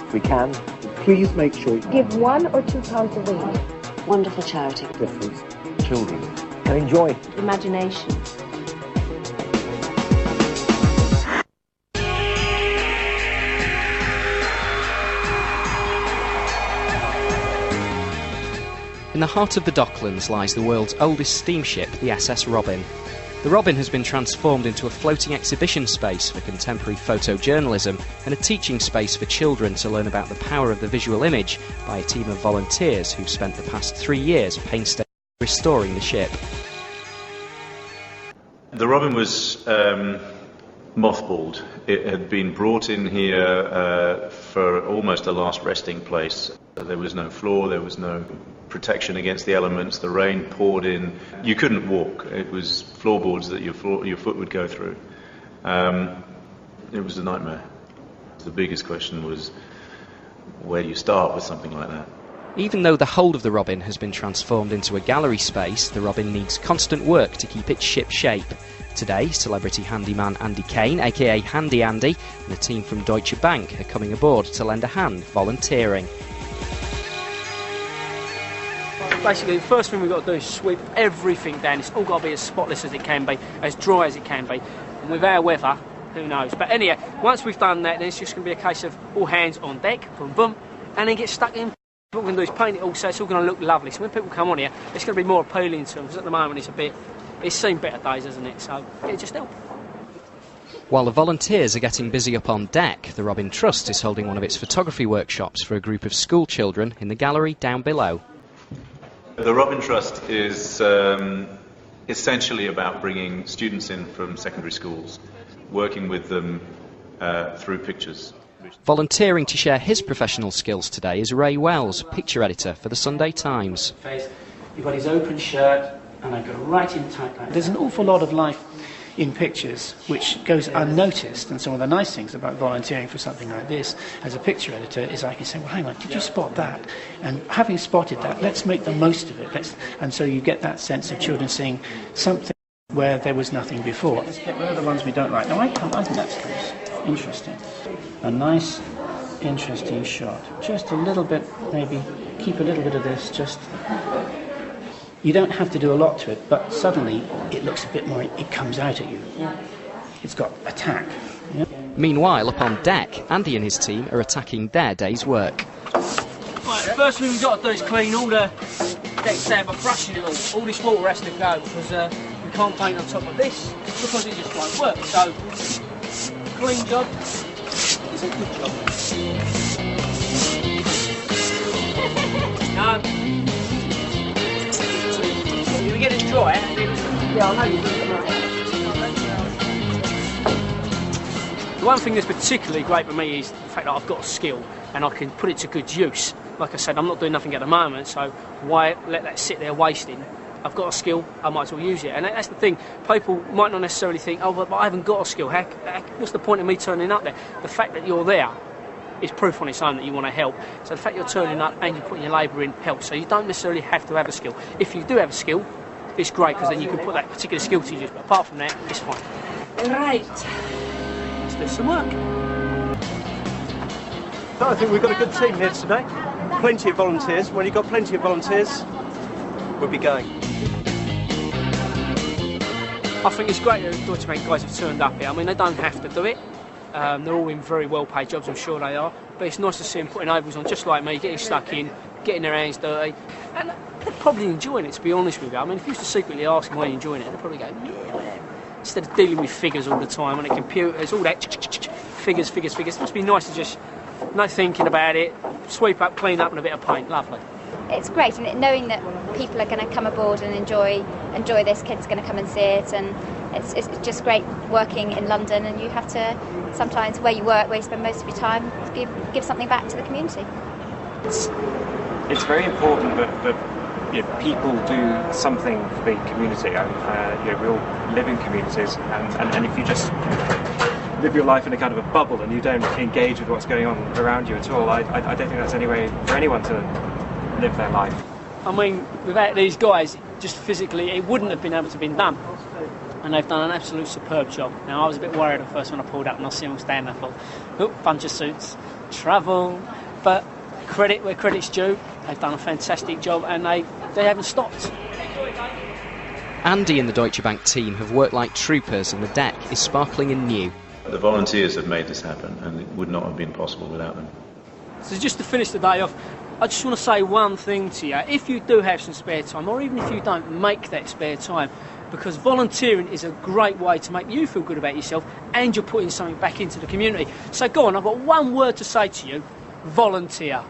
If we can, please make sure you give £1 or £2 a week. Wonderful charity. difference. Children can enjoy Imagination. In the heart of the Docklands lies the world's oldest steamship, the SS Robin. The Robin has been transformed into a floating exhibition space for contemporary photojournalism and a teaching space for children to learn about the power of the visual image by a team of volunteers who've spent the past 3 years painstakingly restoring the ship. The Robin was mothballed. It had been brought in here for almost a last resting place. There was no floor, there was no protection against the elements, the rain poured in. You couldn't walk. It was floorboards that your foot would go through. It was a nightmare. The biggest question was, where do you start with something like that? Even though the hold of the Robin has been transformed into a gallery space, the Robin needs constant work to keep its ship shape. Today, celebrity handyman Andy Kane, aka Handy Andy, and a team from Deutsche Bank are coming aboard to lend a hand, volunteering. Basically, the first thing we've got to do is sweep everything down. It's all got to be as spotless as it can be, as dry as it can be. And with our weather, who knows? But anyhow, once we've done that, then it's just going to be a case of all hands on deck, boom, boom, and then get stuck in. What we're going to do is paint it all so it's all going to look lovely. So when people come on here, it's going to be more appealing to them, because at the moment it's seen better days, hasn't it? So it just helps. While the volunteers are getting busy up on deck, the Robin Trust is holding one of its photography workshops for a group of school children in the gallery down below. The Robin Trust is essentially about bringing students in from secondary schools, working with them through pictures. Volunteering to share his professional skills today is Ray Wells, picture editor for the Sunday Times. You've got his open shirt, and I go right in tight like that. There's an awful lot of life in pictures which goes unnoticed, and some of the nice things about volunteering for something like this as a picture editor is I can say, well, hang on, did you spot that? And having spotted that, let's make the most of it. And so you get that sense of children seeing something where there was nothing before. Let's get rid of the ones we don't like. Now, I think that's interesting. A nice, interesting shot. Just a little bit, maybe keep a little bit of this, just... You don't have to do a lot to it, but suddenly it looks a bit more, it comes out at you. It's got attack. Yeah? Meanwhile, up on deck, Andy and his team are attacking their day's work. Right, the first thing we've got to do is clean all the decks down by brushing it all. All this water has to go, because we can't paint on top of this, because it just won't work. So, clean job is a good job. We get it dry. Yeah, I know you do it right. The one thing that's particularly great for me is the fact that I've got a skill and I can put it to good use. Like I said, I'm not doing nothing at the moment, so why let that sit there wasting? I've got a skill, I might as well use it. And that's the thing, people might not necessarily think, oh, but I haven't got a skill. What's the point of me turning up there? The fact that you're there is proof on its own that you want to help. So the fact you're turning up and you're putting your labour in helps. So you don't necessarily have to have a skill. If you do have a skill, it's great, because then you can put that particular skill to use. But apart from that, it's fine. Right. Let's do some work. I think we've got a good team here today. Plenty of volunteers. When you've got plenty of volunteers, we'll be going. I think it's great that the Deutsche Bank guys have turned up here. I mean, they don't have to do it. They're all in very well-paid jobs, I'm sure they are. But it's nice to see them putting ovals on just like me, getting stuck in, getting their hands dirty. And they're probably enjoying it, to be honest with you. I mean, if you used to secretly ask them why you're enjoying it, they'd probably go, yeah, whatever. Instead of dealing with figures all the time on the computers, all that figures. It must be nice to just, no thinking about it, sweep up, clean up and a bit of paint. Lovely. It's great, and knowing that people are going to come aboard and enjoy this, kids are going to come and see it, and it's just great working in London, and you have to sometimes, where you work, where you spend most of your time, give something back to the community. It's very important that people do something for the community. We all live in communities, and if you just live your life in a kind of a bubble and you don't engage with what's going on around you at all, I don't think that's any way for anyone to live their life. I mean, without these guys, just physically, it wouldn't have been able to have been done. And they've done an absolute superb job. Now, I was a bit worried at first when I pulled up and I see them stand there. I thought, oh, bunch of suits, travel, But credit where credit's due, they've done a fantastic job, and they haven't stopped. Andy and the Deutsche Bank team have worked like troopers, and the deck is sparkling and new. The volunteers have made this happen, and it would not have been possible without them. So just to finish the day off, I just want to say one thing to you. If you do have some spare time, or even if you don't make that spare time, because volunteering is a great way to make you feel good about yourself, and you're putting something back into the community. So go on, I've got one word to say to you: volunteer.